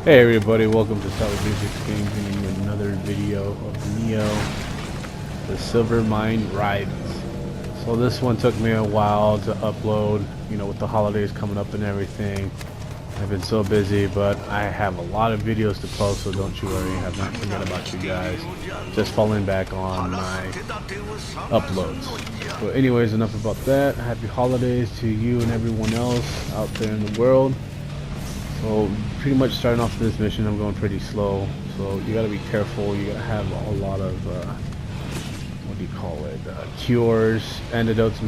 Hey everybody, welcome to SHAREfactory Games and another video of Nioh, the Silver Mine Writhes. So this one took me a while to upload, with the holidays coming up and everything. I've been so busy, but I have a lot of videos to post, so don't you worry, I have not forgot about you guys. Just falling back on my uploads. But anyways, enough about that. Happy holidays to you and everyone else out there in the world. So pretty much starting off this mission, I'm going pretty slow, so you gotta be careful. You gotta have a lot of what do you call it, antidotes.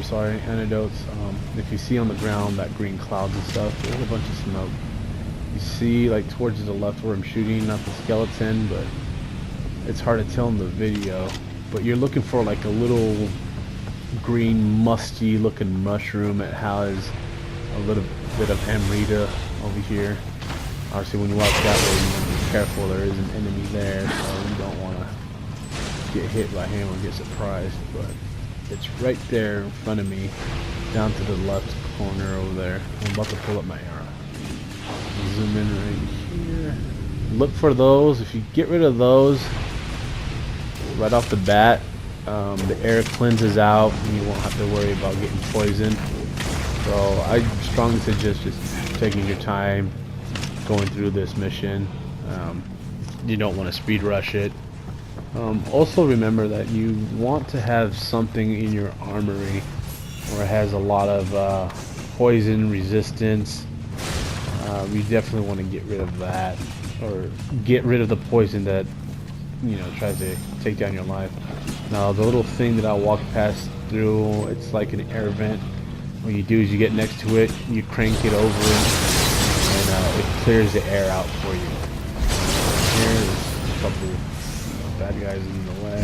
If you see on the ground that green clouds and stuff, there's a bunch of smoke. You see like towards the left where I'm shooting, not the skeleton, but it's hard to tell in the video, but you're looking for like a little green musty looking mushroom. It has a little bit of amrita over here. Obviously when you walk that way, you want to be careful. There is an enemy there, so you don't want to get hit by him or get surprised, but it's right there in front of me, down to the left corner over there. I'm about to pull up my arrow. Zoom in right here. Look for those. If you get rid of those right off the bat, the air cleanses out and you won't have to worry about getting poisoned. So I strongly suggest just taking your time going through this mission. You don't want to speed rush it. Also remember that you want to have something in your armory where it has a lot of poison resistance. You definitely want to get rid of that, or get rid of the poison that tries to take down your life. Now the little thing that I walk past through, it's like an air vent. What you do is you get next to it, you crank it over, and it clears the air out for you. There's a couple bad guys in the way.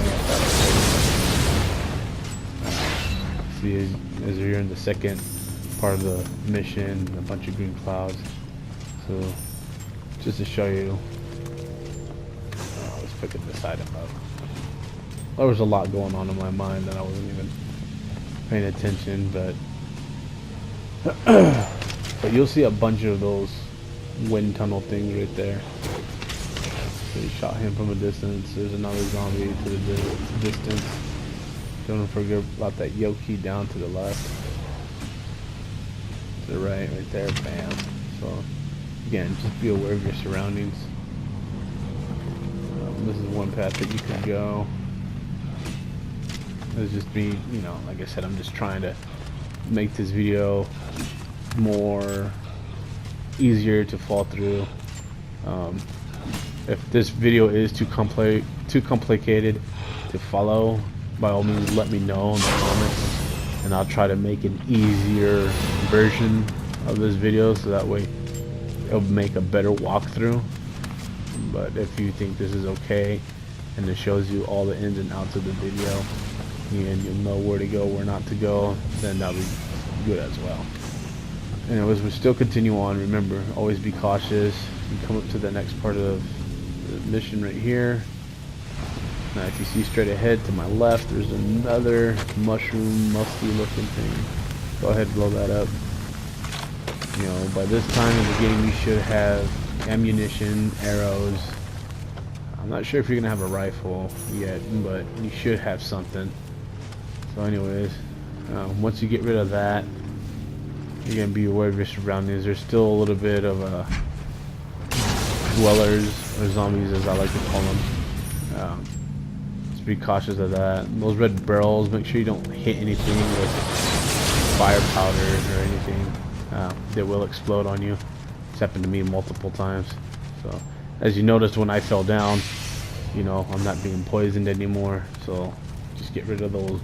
See, as you're in the second part of the mission, a bunch of green clouds. So, just to show you, let's pick up this item up. There was a lot going on in my mind that I wasn't even paying attention, but but you'll see a bunch of those wind tunnel things right there. So you shot him from a distance. There's another zombie to the distance. Don't forget about that Yoki down to the left. To the right there, bam. So again, just be aware of your surroundings. This is one path that you can go. It's just me, like I said, I'm just trying to make this video more easier to fall through. If this video is too complicated to follow, by all means let me know in the comments, and I'll try to make an easier version of this video so that way it'll make a better walkthrough. But if you think this is okay and it shows you all the ins and outs of the video and you'll know where to go, where not to go, then that'll be good as well. Anyways, we still continue on. Remember, always be cautious. You come up to the next part of the mission right here. Now if you see straight ahead to my left, there's another mushroom musty looking thing. Go ahead and blow that up. By this time in the game you should have ammunition, arrows. I'm not sure if you're gonna have a rifle yet, but you should have something. So anyways, once you get rid of that, you're gonna be aware of your surroundings. There's still a little bit of dwellers, or zombies as I like to call them. Just be cautious of that. Those red barrels, make sure you don't hit anything with fire powder or anything. They will explode on you. It's happened to me multiple times. So as you noticed when I fell down, I'm not being poisoned anymore, so just get rid of those.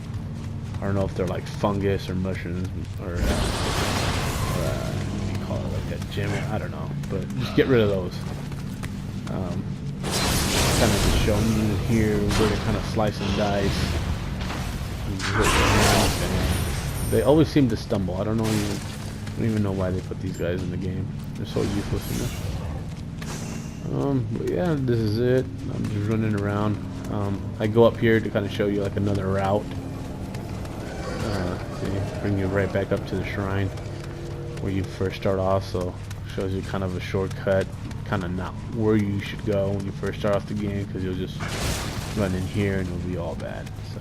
I don't know if they're like fungus or mushrooms or what do you call it, like a gem, I don't know, but just get rid of those. Kind of just showing you here where to kind of slice and dice. And they always seem to stumble. I don't even know why they put these guys in the game. They're so useless enough. But yeah, this is it. I'm just running around. I go up here to kind of show you like another route. See, bring you right back up to the shrine where you first start off, so shows you kind of a shortcut kind of not where you should go when you first start off the game, because you'll just run in here and it'll be all bad. So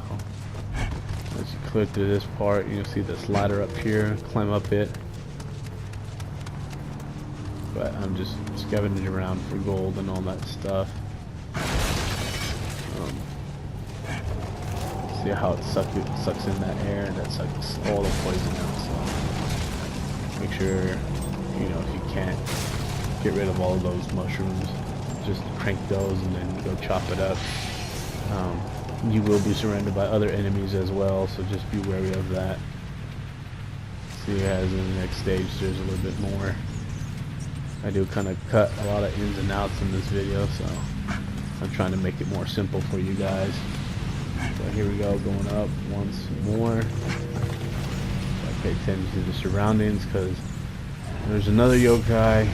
once you clear through this part, you'll see this ladder up here, climb up it. But I'm just scavenging around for gold and all that stuff. See how it sucks in that air, and that sucks all the poison out. So make sure, you know, if you can't get rid of all of those mushrooms, just crank those and then go chop it up. You will be surrounded by other enemies as well, so just be wary of that. See, as in the next stage, there's a little bit more. I do kind of cut a lot of ins and outs in this video, so I'm trying to make it more simple for you guys. So here we go, going up once more. I pay attention to the surroundings, because there's another yokai.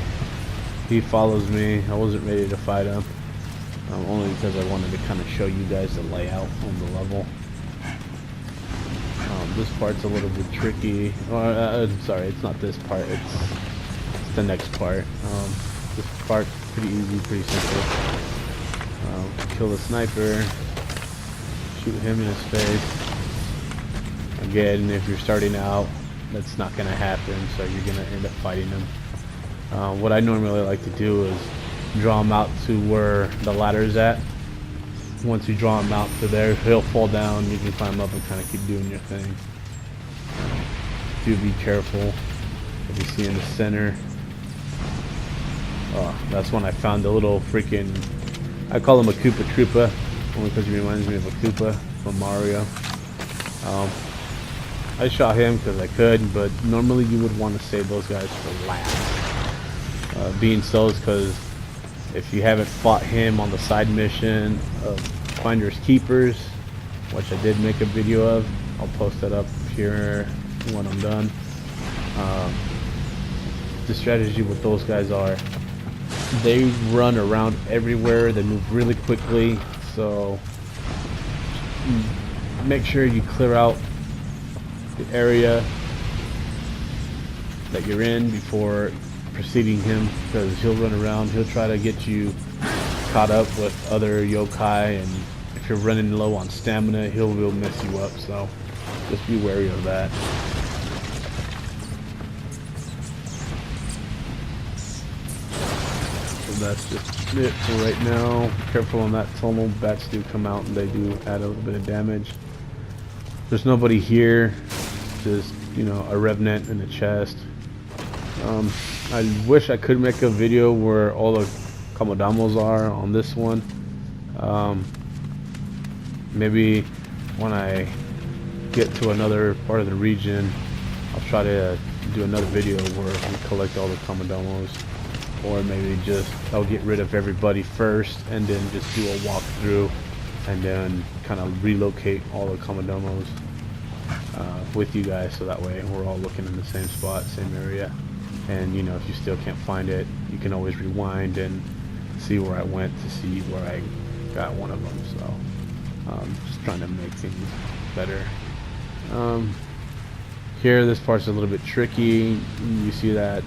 He follows me. I wasn't ready to fight him, only because I wanted to kind of show you guys the layout on the level. This part's a little bit tricky. Sorry, it's not this part. It's the next part. This part pretty easy, pretty simple. Kill the sniper. Shoot him in his face. Again, if you're starting out, that's not going to happen, so you're going to end up fighting him. What I normally like to do is draw him out to where the ladder is at. Once you draw him out to there, he'll fall down, you can climb up and kind of keep doing your thing. Do be careful. If you see in the center, that's when I found the little freaking, I call him a Koopa Troopa, only because he reminds me of a Koopa from Mario. I shot him because I could, but normally you would want to save those guys for last. Being so is because if you haven't fought him on the side mission of Finders Keepers, which I did make a video of, I'll post that up here when I'm done. The strategy with those guys are, they run around everywhere, they move really quickly, so make sure you clear out the area that you're in before preceding him, because he'll run around, he'll try to get you caught up with other yokai, and if you're running low on stamina, he will mess you up, so just be wary of that. So that's just it for right now. Careful on that tunnel, bats do come out and they do add a little bit of damage. There's nobody here, just, you know, a revenant in a chest. I wish I could make a video where all the Kamodamos are on this one. Maybe when I get to another part of the region, I'll try to do another video where we collect all the Kamodamos, or maybe just I'll get rid of everybody first and then just do a walkthrough and then kind of relocate all the Kamodamos with you guys, so that way we're all looking in the same spot, same area. And you know, if you still can't find it, you can always rewind and see where I went to see where I got one of them. So just trying to make things better. Here, this part's a little bit tricky. You see that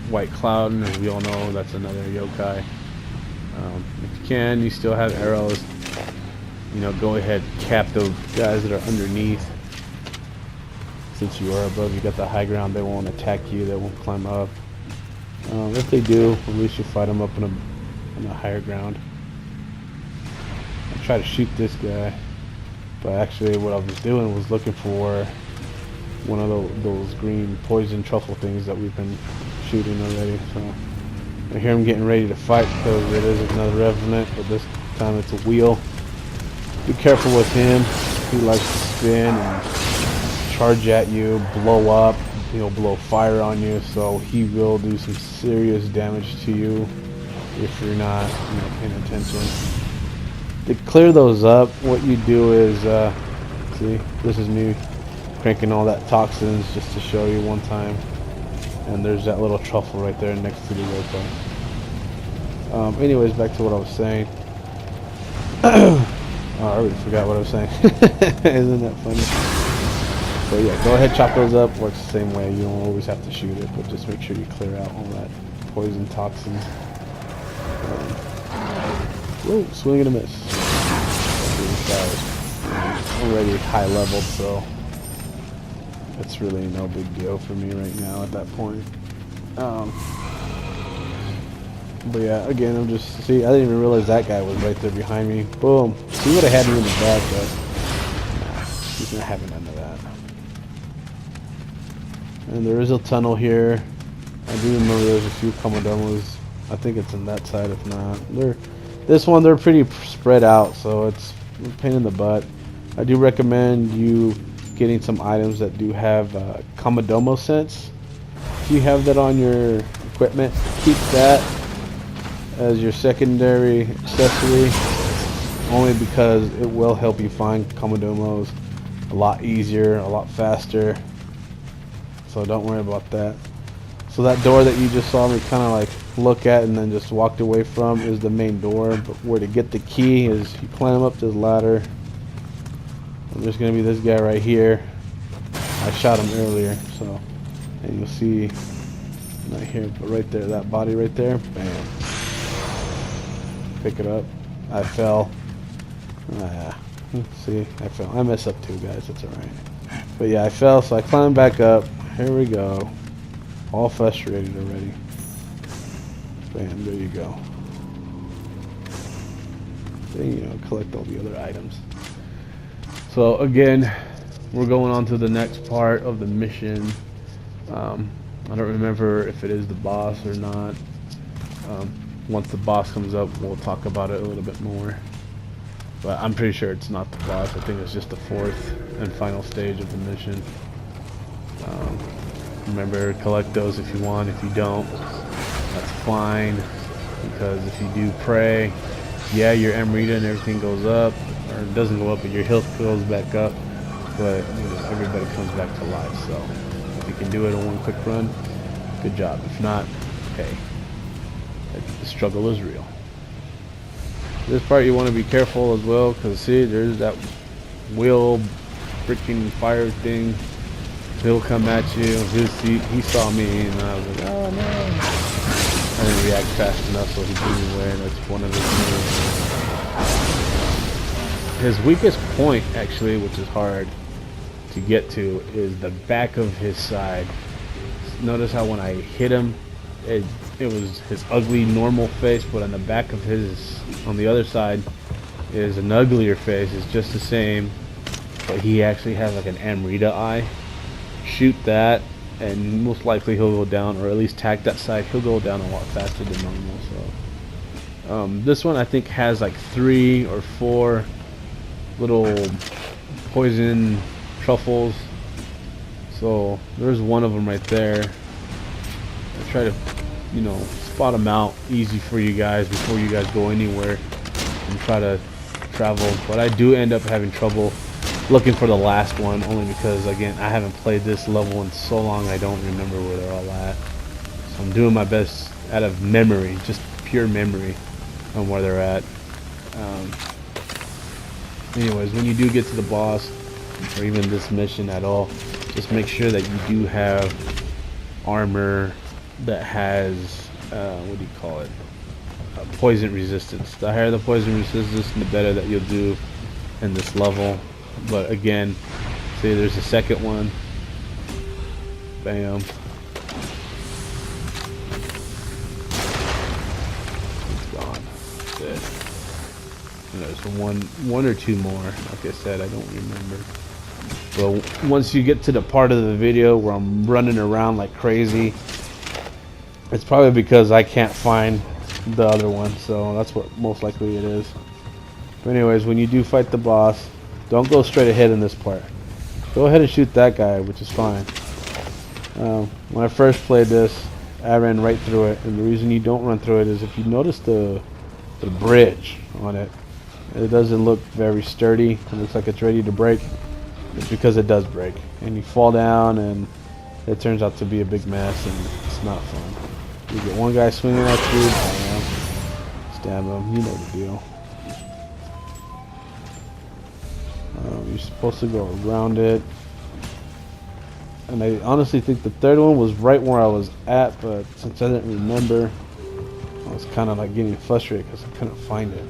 white cloud, and as we all know, that's another yokai. If you can, you still have arrows, you know, go ahead, cap those guys that are underneath. Since you are above, you got the high ground, they won't attack you, they won't climb up. If they do, at least you fight them up on a higher ground. I try to shoot this guy, but actually what I was doing was looking for one of those green poison truffle things that we've been shooting already. So I hear him getting ready to fight, because it is another revenant, but this time it's a wheel. Be careful with him. He likes to spin and charge at you, blow up, he'll blow fire on you, so he will do some serious damage to you if you're not, you know, paying attention. To clear those up, what you do is, see, this is me cranking all that toxins just to show you one time, and there's that little truffle right there next to the yokai. Anyways, back to what I was saying. Oh, I already forgot what I was saying. Isn't that funny? So yeah, go ahead, chop those up. Works the same way. You don't always have to shoot it, but just make sure you clear out all that poison toxins. Whoa, swing and a miss. This guy's already high leveled, so it's really no big deal for me right now at that point. But yeah, again, I'm just, see, I didn't even realize that guy was right there behind me. Boom. He would have had me in the back, but nah, he's not having none of that. And there is a tunnel here. I do remember there's a few Komodomos. I think it's in that side, if not. This one, they're pretty spread out, so it's a pain in the butt. I do recommend you getting some items that do have Komodomo sense. If you have that on your equipment, keep that as your secondary accessory, only because it will help you find Komodomos a lot easier, a lot faster. So don't worry about that. So that door that you just saw me kind of like look at and then just walked away from is the main door. But where to get the key is you climb up this ladder. And there's going to be this guy right here. I shot him earlier, so, and you'll see, not here, but right there, that body right there, bam. Pick it up. I fell. See, I fell. I mess up too, guys. It's alright. But yeah, I fell, so I climbed back up. Here we go. All frustrated already. Bam, there you go. Then, you know, collect all the other items. So again, we're going on to the next part of the mission. I don't remember if it is the boss or not. Once the boss comes up, we'll talk about it a little bit more. But I'm pretty sure it's not the boss. I think it's just the fourth and final stage of the mission. Remember, collect those if you want. If you don't, that's fine. Because if you do pray, yeah, your Amrita and everything goes up. Or it doesn't go up, but your health goes back up. But you know, everybody comes back to life. So if you can do it in one quick run, good job. If not, hey, the struggle is real. This part you want to be careful as well, because see, there's that wheel freaking fire thing. He'll come at you. He saw me, and I was like, oh no. I didn't react fast enough, so he blew me away. That's one of his moves. His weakest point, actually, which is hard to get to, is the back of his side. Notice how when I hit him, it was his ugly normal face, but on the back of his, on the other side, is an uglier face. It's just the same, but he actually has like an Amrita eye. Shoot that, and most likely he'll go down, or at least tag that side. He'll go down a lot faster than normal. So this one I think has like 3 or 4 little poison truffles. So there's one of them right there. I try to, you know, spot them out easy for you guys before you guys go anywhere and try to travel. But I do end up having trouble looking for the last one, only because, again, I haven't played this level in so long I don't remember where they're all at. So I'm doing my best out of memory, just pure memory on where they're at. Anyways, when you do get to the boss, or even this mission at all, just make sure that you do have armor that has, what do you call it, poison resistance. The higher the poison resistance, the better that you'll do in this level. But again, see, there's a second one. Bam. It's gone. Dead. And there's one or two more. Like I said, I don't remember. But once you get to the part of the video where I'm running around like crazy, it's probably because I can't find the other one. So that's what most likely it is. But anyways, when you do fight the boss, don't go straight ahead in this part. Go ahead and shoot that guy, which is fine. When I first played this, I ran right through it, and the reason you don't run through it is if you notice the bridge on it, it doesn't look very sturdy. It looks like it's ready to break. It's because it does break, and you fall down, and it turns out to be a big mess, and it's not fun. You get one guy swinging at you, bam, stab him. You know the deal. You're supposed to go around it, and I honestly think the third one was right where I was at, but since I didn't remember, I was kind of like getting frustrated because I couldn't find it.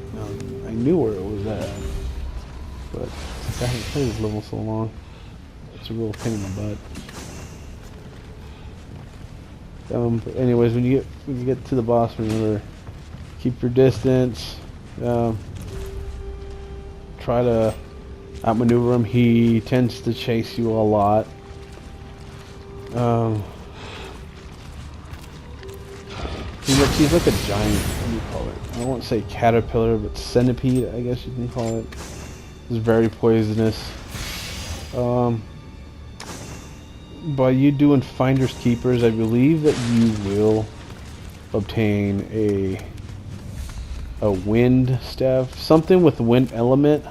I knew where it was at, but since I haven't played this level so long, it's a real pain in the butt. But anyways, when you get to the boss, remember, keep your distance. Try to outmaneuver him. He tends to chase you a lot. He's like a giant, what do you call it? I won't say caterpillar, but centipede, I guess you can call it. It's very poisonous. By you doing finders keepers, I believe that you will obtain a wind staff, something with wind element.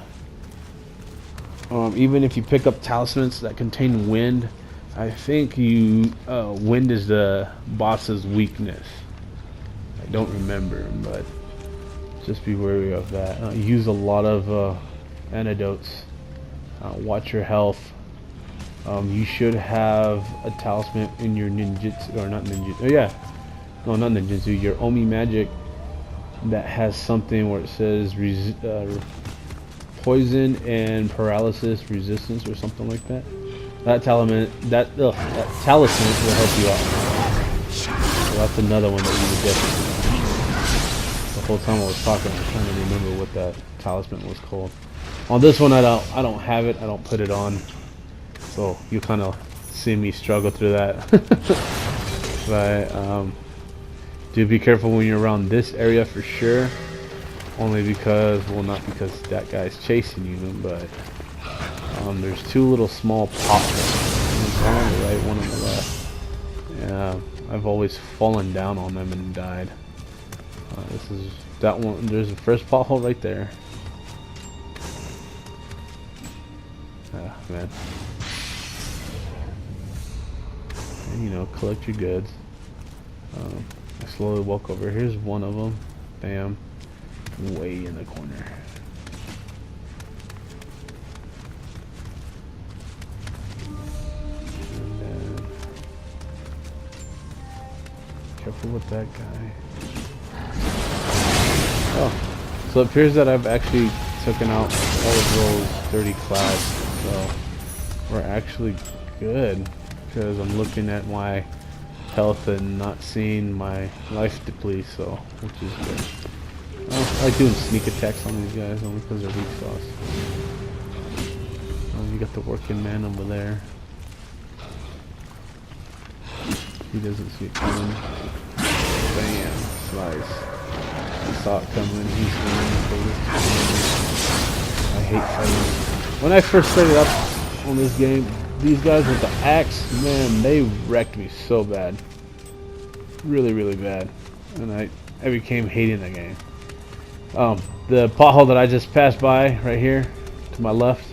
Even if you pick up talismans that contain wind, I think wind is the boss's weakness. I don't remember, but just be wary of that. Use a lot of antidotes. Watch your health. You should have a talisman in your ninjutsu, or not ninjutsu. Oh yeah, no, not ninjutsu. Your Omi magic that has something where it says poison and paralysis resistance or something like that. That talisman will help you out. So that's another one that you would definitely. The whole time I was talking, I was trying to remember what that talisman was called. On this one, I don't have it. I don't put it on, so you kind of see me struggle through that. But do be careful when you're around this area for sure. Only because, well, not because that guy's chasing you, but there's two little small potholes. One on the right, one on the left. Yeah, I've always fallen down on them and died. This is that one. There's the first pothole right there. Ah, man. And collect your goods. I slowly walk over. Here's one of them. Bam. Way in the corner. And then careful with that guy. Oh, so it appears that I've actually taken out all of those dirty clads, so we're actually good because I'm looking at my health and not seeing my life deplete, so which is good. I like doing sneak attacks on these guys only because they're weak sauce. You got the working man over there. He doesn't see it coming. Bam, slice. He saw it coming. He's going for this. I hate fighting. When I first started up on this game, these guys with the axe, man, they wrecked me so bad. Really, really bad. And I became hating the game. The pothole that I just passed by right here to my left,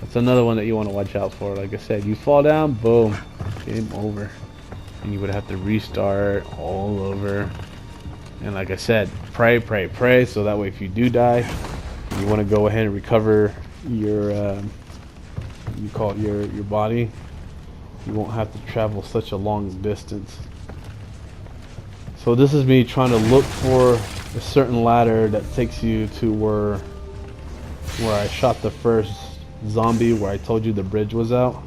that's another one that you want to watch out for. Like I said, you fall down, boom, game over. And you would have to restart all over. And like I said, pray, pray, pray, so that way if you do die, you want to go ahead and recover your, you call it your body. You won't have to travel such a long distance. So this is me trying to look for a certain ladder that takes you to where I shot the first zombie, where I told you the bridge was out.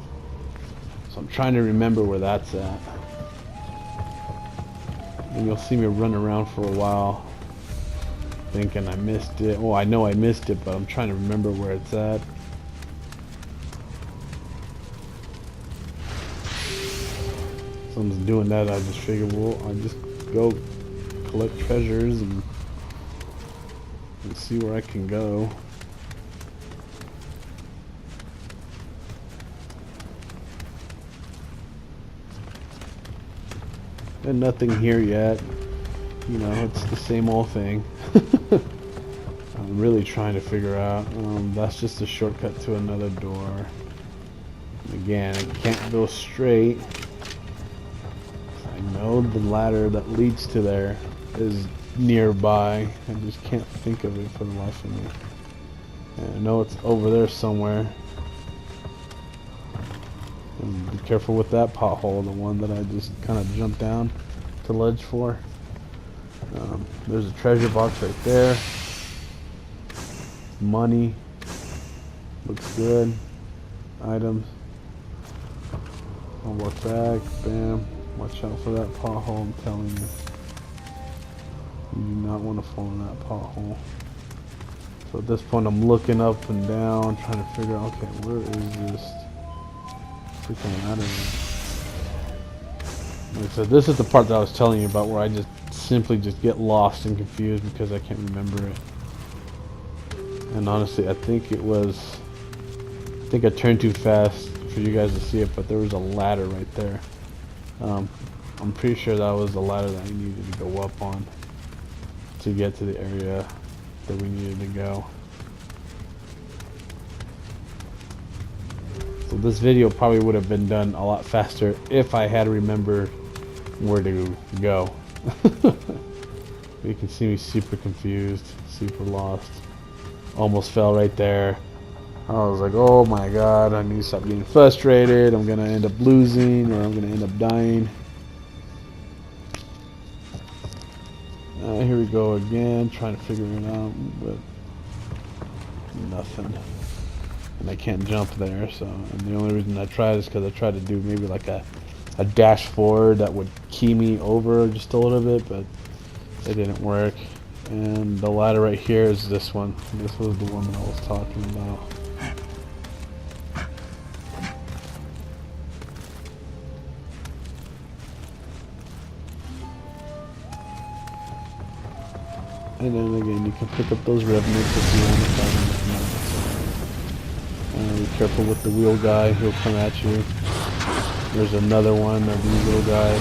So I'm trying to remember where that's at. And you'll see me run around for a while thinking I missed it. Well, I know I missed it, but I'm trying to remember where it's at. Someone's doing that, I just figured, well, I'll just go collect treasures and see where I can go. And nothing here yet. It's the same old thing. I'm really trying to figure out. That's just a shortcut to another door. Again, I can't go straight. I know the ladder that leads to there is nearby. I just can't think of it for the life of me. And I know it's over there somewhere. And be careful with that pothole, the one that I just kind of jumped down to ledge for. There's a treasure box right there. Money. Looks good. Items. I'll walk back. Bam. Watch out for that pothole, I'm telling you. You do not want to fall in that pothole. So at this point I'm looking up and down, trying to figure out, okay, where is this freaking ladder? Like I said, this is the part that I was telling you about where I just simply just get lost and confused because I can't remember it. And honestly, I think I turned too fast for you guys to see it, but there was a ladder right there. I'm pretty sure that was the ladder that I needed to go up on to get to the area that we needed to go. So this video probably would have been done a lot faster if I had remembered where to go. You can see me super confused, super lost. Almost fell right there. I was like, oh my god, I need to stop getting frustrated. I'm gonna end up losing, or I'm gonna end up dying. Here we go again, trying to figure it out, but nothing. And I can't jump there, so, and the only reason I tried is because I tried to do maybe like a dash forward that would key me over just a little bit, but it didn't work. And the ladder right here is this one. This was the one that I was talking about. And then again, you can pick up those revenants if you want to find them. Be careful with the wheel guy, he'll come at you. There's another one of these little guys.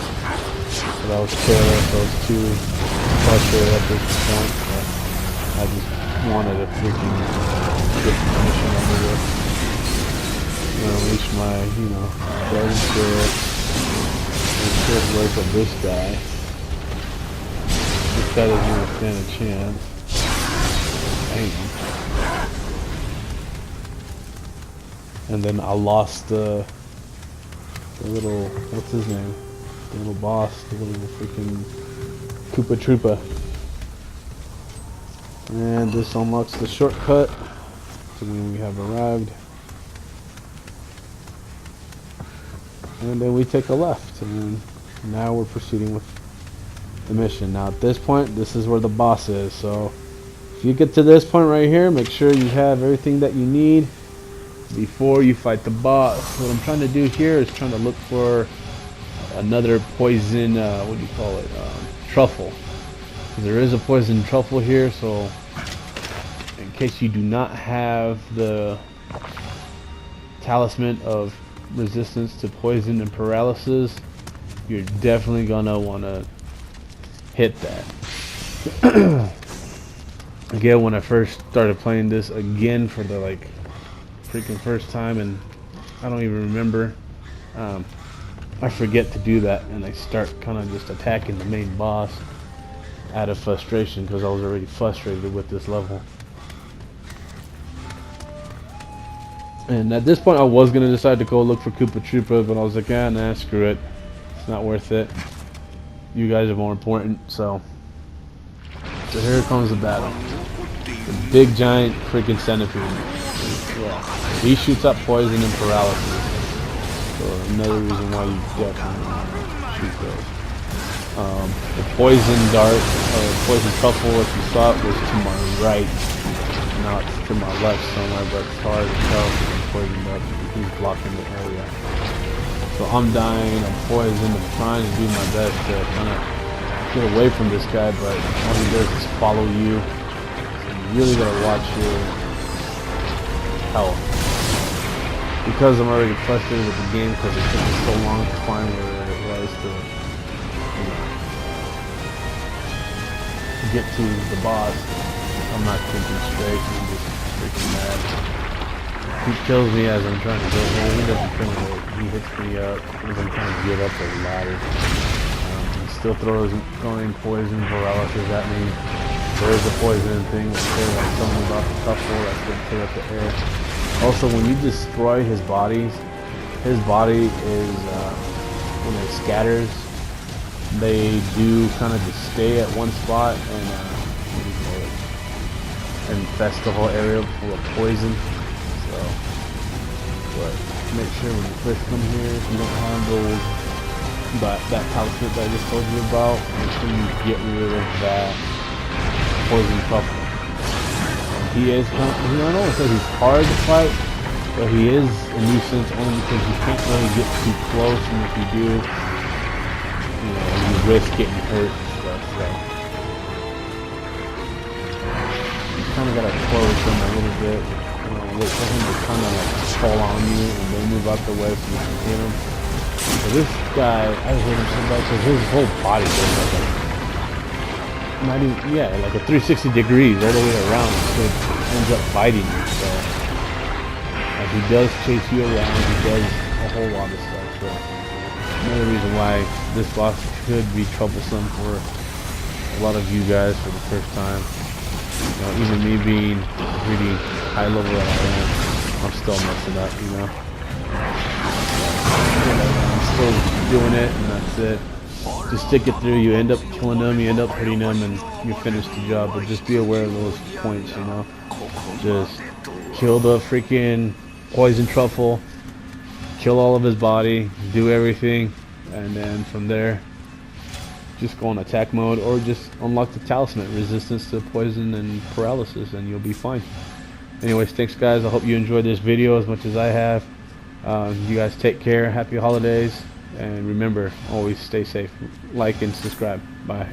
But I was careless, I was too frustrated at this point. But I just wanted to freaking get the mission over with. Unleash my, guardian spirit. Make sure it works with this guy. This guy doesn't even stand a chance. Dang. And then I lost the little, what's his name? The little boss, the little freaking Koopa Troopa. And this unlocks the shortcut to when we have arrived. And then we take a left, and now we're proceeding with the mission. Now at this point, this is where the boss is, so if you get to this point right here, make sure you have everything that you need before you fight the boss. What I'm trying to do here is trying to look for another poison, what do you call it, truffle. There is a poison truffle here, so in case you do not have the talisman of resistance to poison and paralysis, you're definitely gonna want to hit that. Again, when I first started playing this again for the freaking first time, and I don't even remember, I forget to do that, and I start kind of just attacking the main boss out of frustration because I was already frustrated with this level. And at this point I was going to decide to go look for Koopa Troopa, but I was like, nah, screw it, it's not worth it, you guys are more important. So here comes the battle. The big giant freaking centipede. Yeah. He shoots up poison and paralysis. So another reason why you definitely shoot those. The poison dart, or poison truffle, if you saw it, was to my right. Now it's to my left somewhere, but it's hard to tell because I'm poisoned up. He's blocking the area. So I'm dying, I'm poisoned, I'm trying to do my best to kind of get away from this guy, but all he does is follow you. So you really gotta watch your health. Because I'm already frustrated with the game because it took me so long to find where it was to get to the boss, I'm not thinking straight, I'm just freaking mad. He kills me as I'm trying to go home. He doesn't kill me, he hits me up as I'm trying to get up the ladder. He still throws going poison paralysis at me. There is a poison thing that's there, like something about the truffle that's going to tear up the air. Also, when you destroy his body is, when it scatters, they do kind of just stay at one spot and infest the whole area full of poison. So, but make sure when you first come here, if you don't have those, that talisman that I just told you about, make sure you get rid of that poison truffle. He is kind of, I don't know if he's hard to fight, but he is a nuisance only because you can't really get too close, and if you do, you risk getting hurt and stuff. So you kind of gotta close him a little bit, wait for him to kind of like fall on you, and then move out the way so you can hit him. So this guy, I hit him so bad because his whole body goes like not even, like a 360 degrees all the way around, so it ends up biting you. So he does chase you around, he does a whole lot of stuff. So another reason why this boss could be troublesome for a lot of you guys for the first time. Even me being pretty high level that I am, I'm still messing up, I'm still doing it, and that's it. Just stick it through. You end up killing them, you end up hurting them, and you finish the job. But just be aware of those points, Just kill the freaking poison truffle, kill all of his body, do everything, and then from there, just go on attack mode, or just unlock the talisman, resistance to poison and paralysis, and you'll be fine. Anyways, thanks guys. I hope you enjoyed this video as much as I have. You guys take care. Happy holidays. And remember, always stay safe. Like and subscribe. Bye.